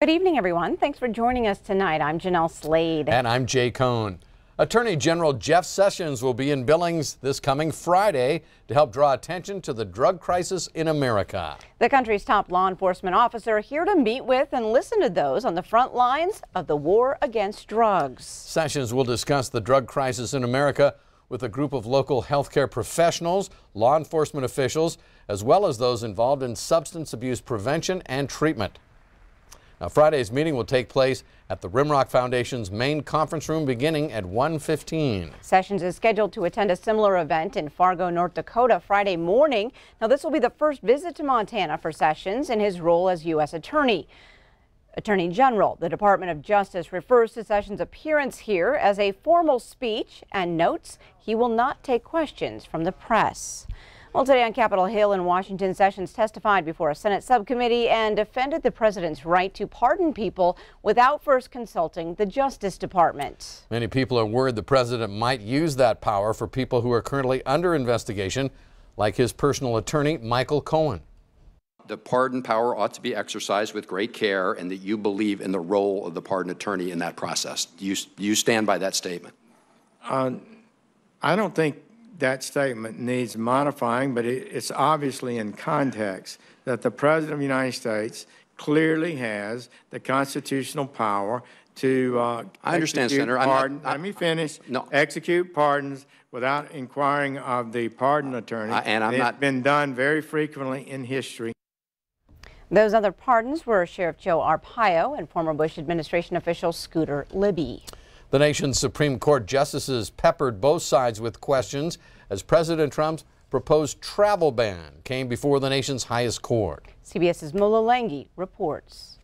Good evening, everyone. Thanks for joining us tonight. I'm Jeanelle Slade. And I'm Jay Cohn. Attorney General Jeff Sessions will be in Billings this coming Friday to help draw attention to the drug crisis in America. The country's top law enforcement officer here to meet with and listen to those on the front lines of the war against drugs. Sessions will discuss the drug crisis in America with a group of local healthcare professionals, law enforcement officials, as well as those involved in substance abuse prevention and treatment. Now, Friday's meeting will take place at the Rimrock Foundation's main conference room beginning at 1:15. Sessions is scheduled to attend a similar event in Fargo, North Dakota Friday morning. Now, this will be the first visit to Montana for Sessions in his role as U.S. Attorney General. The Department of Justice refers to Sessions' appearance here as a formal speech and notes he will not take questions from the press. Well, today on Capitol Hill in Washington, Sessions testified before a Senate subcommittee and defended the president's right to pardon people without first consulting the Justice Department. Many people are worried the president might use that power for people who are currently under investigation, like his personal attorney, Michael Cohen. The pardon power ought to be exercised with great care, and that you believe in the role of the pardon attorney in that process. Do you stand by that statement? I don't think that statement needs modifying, but it's obviously in context that the President of the United States clearly has the constitutional power to I understand, Senator. Let me finish. No. Execute pardons without inquiring of the pardon attorney. It's been done very frequently in history. Those other pardons were Sheriff Joe Arpaio and former Bush administration official Scooter Libby. The nation's Supreme Court justices peppered both sides with questions as President Trump's proposed travel ban came before the nation's highest court. CBS's Mola Lengi reports.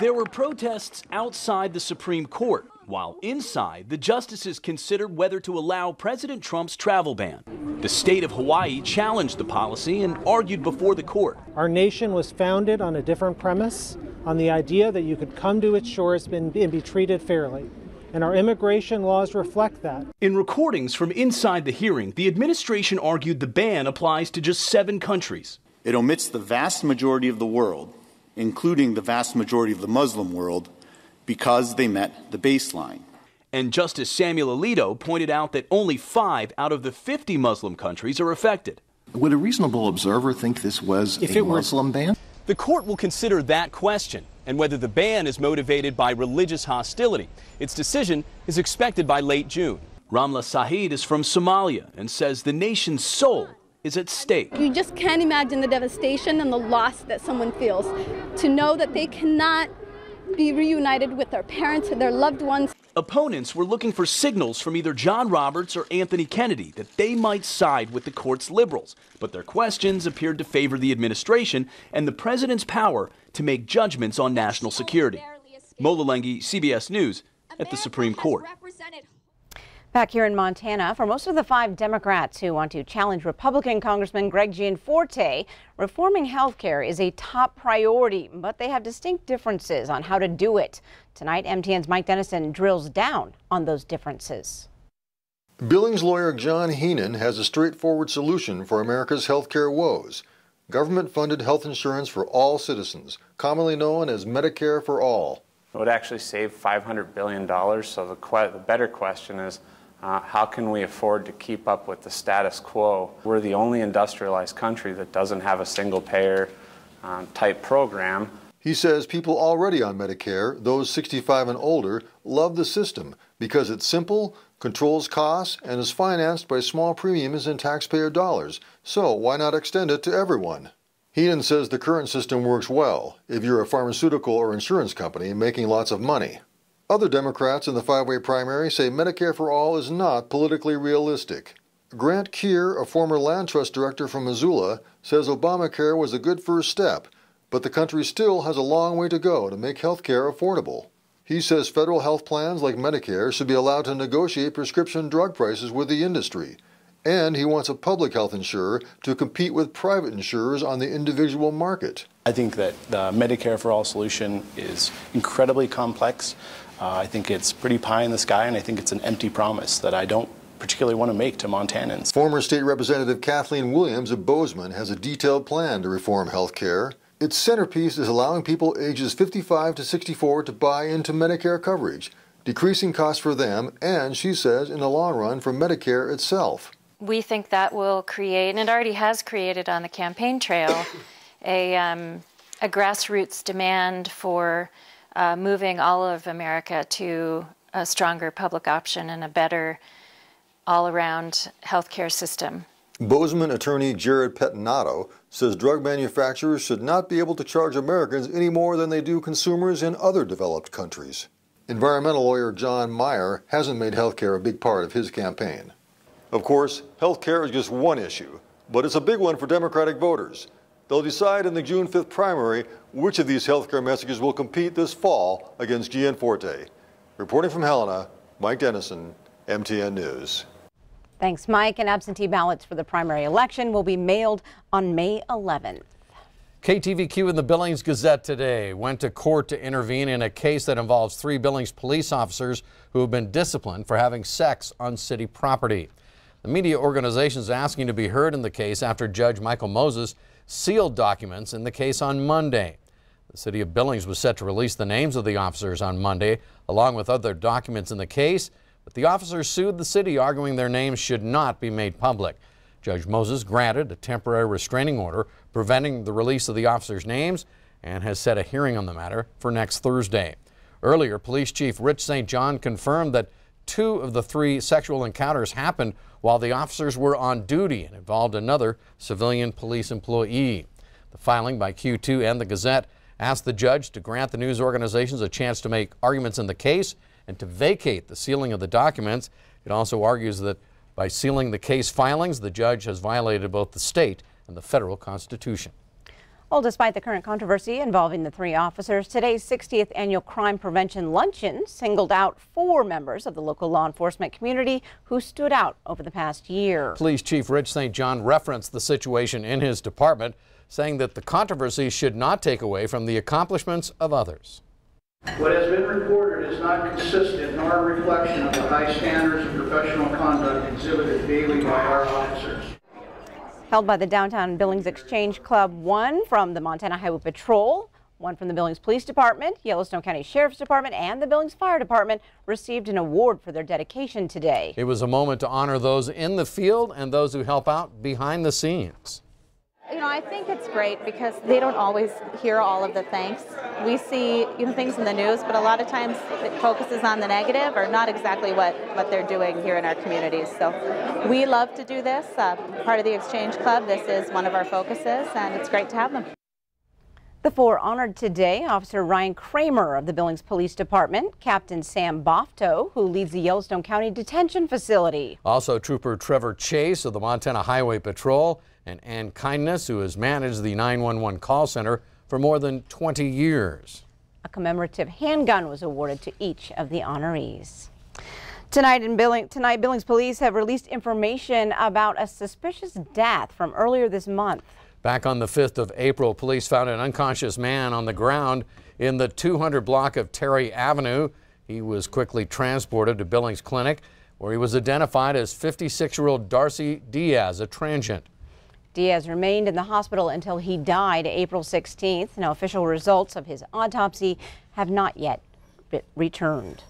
There were protests outside the Supreme Court, while inside, the justices considered whether to allow President Trump's travel ban. The state of Hawaii challenged the policy and argued before the court. Our nation was founded on a different premise, on the idea that you could come to its shores and be treated fairly. And our immigration laws reflect that. In recordings from inside the hearing, the administration argued the ban applies to just 7 countries. It omits the vast majority of the world, including the vast majority of the Muslim world, because they met the baseline. And Justice Samuel Alito pointed out that only 5 out of the 50 Muslim countries are affected. Would a reasonable observer think this was a Muslim ban? The court will consider that question and whether the ban is motivated by religious hostility. Its decision is expected by late June. Ramla Saeed is from Somalia and says the nation's soul is at stake. You just can't imagine the devastation and the loss that someone feels to know that they cannot be reunited with their parents and their loved ones. Opponents were looking for signals from either John Roberts or Anthony Kennedy that they might side with the court's liberals, but their questions appeared to favor the administration and the president's power to make judgments on national security. Mola Lengi, CBS News, at the Supreme Court. Back here in Montana, for most of the 5 Democrats who want to challenge Republican Congressman Greg Gianforte, reforming health care is a top priority, but they have distinct differences on how to do it. Tonight, MTN's Mike Dennison drills down on those differences. Billings lawyer John Heenan has a straightforward solution for America's health care woes. Government-funded health insurance for all citizens, commonly known as Medicare for all. It would actually save $500 billion, so the better question is, how can we afford to keep up with the status quo? We're the only industrialized country that doesn't have a single-payer type program. He says people already on Medicare, those 65 and older, love the system because it's simple, controls costs, and is financed by small premiums and taxpayer dollars. So why not extend it to everyone? Heenan says the current system works well if you're a pharmaceutical or insurance company making lots of money. Other Democrats in the 5-way primary say Medicare for all is not politically realistic. Grant Keir, a former land trust director from Missoula, says Obamacare was a good first step, but the country still has a long way to go to make health care affordable. He says federal health plans like Medicare should be allowed to negotiate prescription drug prices with the industry. And he wants a public health insurer to compete with private insurers on the individual market. I think that the Medicare for all solution is incredibly complex. I think it's pretty pie in the sky, and I think it's an empty promise that I don't particularly want to make to Montanans. Former State Representative Kathleen Williams of Bozeman has a detailed plan to reform health care. Its centerpiece is allowing people ages 55 to 64 to buy into Medicare coverage, decreasing costs for them and, she says, in the long run, for Medicare itself. We think that will create, and it already has created on the campaign trail, a grassroots demand for moving all of America to a stronger public option and a better all-around healthcare system. Bozeman attorney Jared Pettinato says drug manufacturers should not be able to charge Americans any more than they do consumers in other developed countries. Environmental lawyer John Meyer hasn't made healthcare a big part of his campaign. Of course, healthcare is just one issue, but it's a big one for Democratic voters. They'll decide in the June 5th primary which of these healthcare messages will compete this fall against Gianforte. Reporting from Helena, Mike Dennison, MTN News. Thanks, Mike. And absentee ballots for the primary election will be mailed on May 11th. KTVQ and the Billings Gazette today went to court to intervene in a case that involves 3 Billings police officers who have been disciplined for having sex on city property. The media organization is asking to be heard in the case after Judge Michael Moses sealed documents in the case on Monday. The city of Billings was set to release the names of the officers on Monday, along with other documents in the case, but the officers sued the city, arguing their names should not be made public. Judge Moses granted a temporary restraining order preventing the release of the officers' names and has set a hearing on the matter for next Thursday. Earlier, Police Chief Rich St. John confirmed that 2 of the 3 sexual encounters happened while the officers were on duty and involved another civilian police employee. The filing by Q2 and the Gazette asked the judge to grant the news organizations a chance to make arguments in the case and to vacate the sealing of the documents. It also argues that by sealing the case filings, the judge has violated both the state and the federal constitution. Well, despite the current controversy involving the 3 officers, today's 60th annual crime prevention luncheon singled out 4 members of the local law enforcement community who stood out over the past year. Police Chief Rich St. John referenced the situation in his department, saying that the controversy should not take away from the accomplishments of others. What has been reported is not consistent nor a reflection of the high standards of professional conduct exhibited daily by our officers. Held by the Downtown Billings Exchange Club, 1 from the Montana Highway Patrol, 1 from the Billings Police Department, Yellowstone County Sheriff's Department, and the Billings Fire Department received an award for their dedication today. It was a moment to honor those in the field and those who help out behind the scenes. You know, I think it's great because they don't always hear all of the thanks. We see, things in the news, but a lot of times it focuses on the negative or not exactly what they're doing here in our communities. So we love to do this. Part of the Exchange Club, this is one of our focuses, and it's great to have them. The 4 honored today: Officer Ryan Kramer of the Billings Police Department, Captain Sam Bofto, who leads the Yellowstone County Detention Facility. Also, Trooper Trevor Chase of the Montana Highway Patrol, and Ann Kindness, who has managed the 911 call center for more than 20 years. A commemorative handgun was awarded to each of the honorees. Tonight, Billings police have released information about a suspicious death from earlier this month. Back on the 5th of April, police found an unconscious man on the ground in the 200 block of Terry Avenue. He was quickly transported to Billings Clinic, where he was identified as 56-year-old Darcy Diaz, a transient. Diaz remained in the hospital until he died April 16th. Now, official results of his autopsy have not yet returned.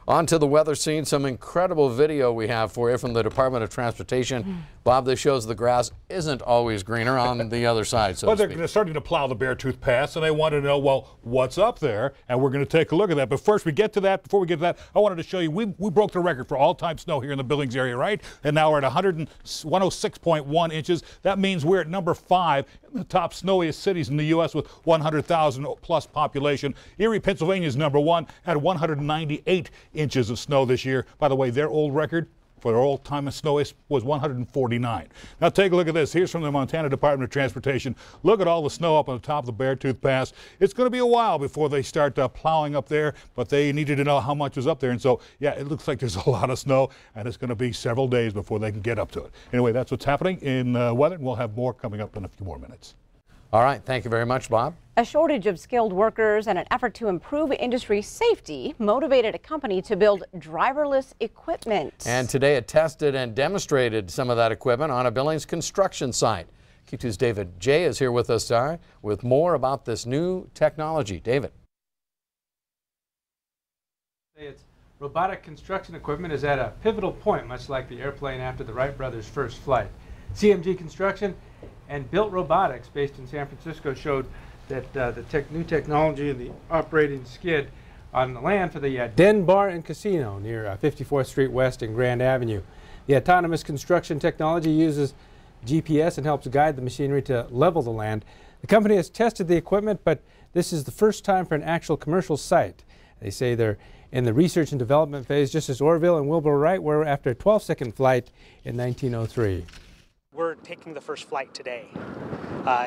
On to the weather scene. Some incredible video we have for you from the Department of Transportation. Bob, this shows the grass isn't always greener on the other side, so well, to speak. They're starting to plow the Beartooth Pass, and they wanted to know, well, what's up there? And we're going to take a look at that. But first, before we get to that, I wanted to show you, we broke the record for all-time snow here in the Billings area, right? And now we're at 106.1 inches. That means we're at number 5 in the top snowiest cities in the U.S. with 100,000 plus population. Erie, Pennsylvania is number 1 at 198 inches of snow this year. By the way, their old record for their all-time snowiest was 149. Now take a look at this. Here's from the Montana Department of Transportation. Look at all the snow up on the top of the Beartooth Pass. It's going to be a while before they start plowing up there, but they needed to know how much was up there. And so, yeah, it looks like there's a lot of snow, and it's going to be several days before they can get up to it. Anyway, that's what's happening in weather, and we'll have more coming up in a few more minutes. All right. Thank you very much, Bob. A shortage of skilled workers and an effort to improve industry safety motivated a company to build driverless equipment. And today it tested and demonstrated some of that equipment on a Billings construction site. Q2's David Jay is here with us with more about this new technology. David. Its robotic construction equipment is at a pivotal point, much like the airplane after the Wright brothers' first flight. CMG Construction and Built Robotics, based in San Francisco, showed that the new technology and the operating skid on the land for the Den Bar and Casino near 54th Street West and Grand Avenue. The autonomous construction technology uses GPS and helps guide the machinery to level the land. The company has tested the equipment, but this is the first time for an actual commercial site. They say they're in the research and development phase, just as Orville and Wilbur Wright were after a 12-second flight in 1903. We're taking the first flight today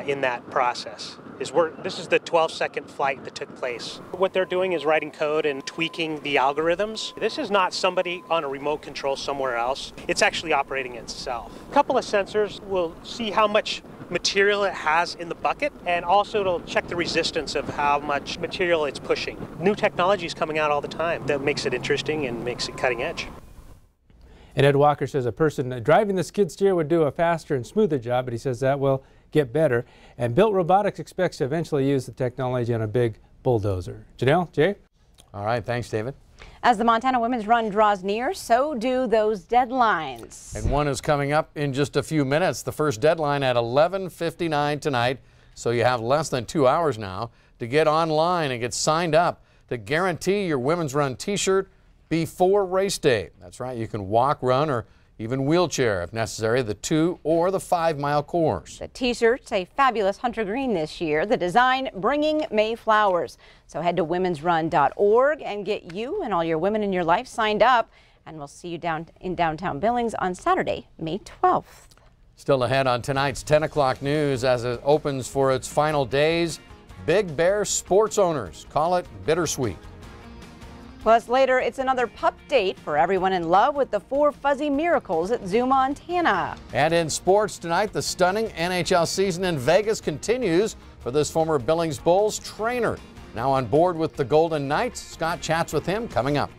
in that process. This is the 12-second flight that took place. What they're doing is writing code and tweaking the algorithms. This is not somebody on a remote control somewhere else. It's actually operating itself. A couple of sensors will see how much material it has in the bucket, and also it'll check the resistance of how much material it's pushing. New technology is coming out all the time that makes it interesting and makes it cutting edge. And Ed Walker says a person driving the skid steer would do a faster and smoother job, but he says that will get better. And Built Robotics expects to eventually use the technology on a big bulldozer. Jeanelle, Jay? All right, thanks, David. As the Montana Women's Run draws near, so do those deadlines. And one is coming up in just a few minutes. The first deadline at 11:59 tonight. So you have less than 2 hours now to get online and get signed up to guarantee your Women's Run t-shirt before race day. That's right, you can walk, run, or even wheelchair if necessary, the 2 or the 5-mile course. The t-shirt's a fabulous hunter green this year. The design bringing May flowers. So head to womensrun.org and get you and all your women in your life signed up. And we'll see you in downtown Billings on Saturday, May 12th. Still ahead on tonight's 10 o'clock news as it opens for its final days. Big Bear sports owners call it bittersweet. Plus later, it's another pup date for everyone in love with the 4 fuzzy miracles at Zoo Montana. And in sports tonight, the stunning NHL season in Vegas continues for this former Billings Bulls trainer. Now on board with the Golden Knights, Scott chats with him coming up.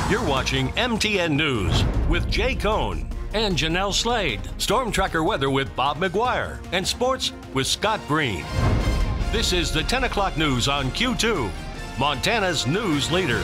You're watching MTN News with Jay Cohn and Jeanelle Slade. Storm Tracker weather with Bob McGuire and sports with Scott Green. This is the 10 o'clock news on Q2. Montana's news leader.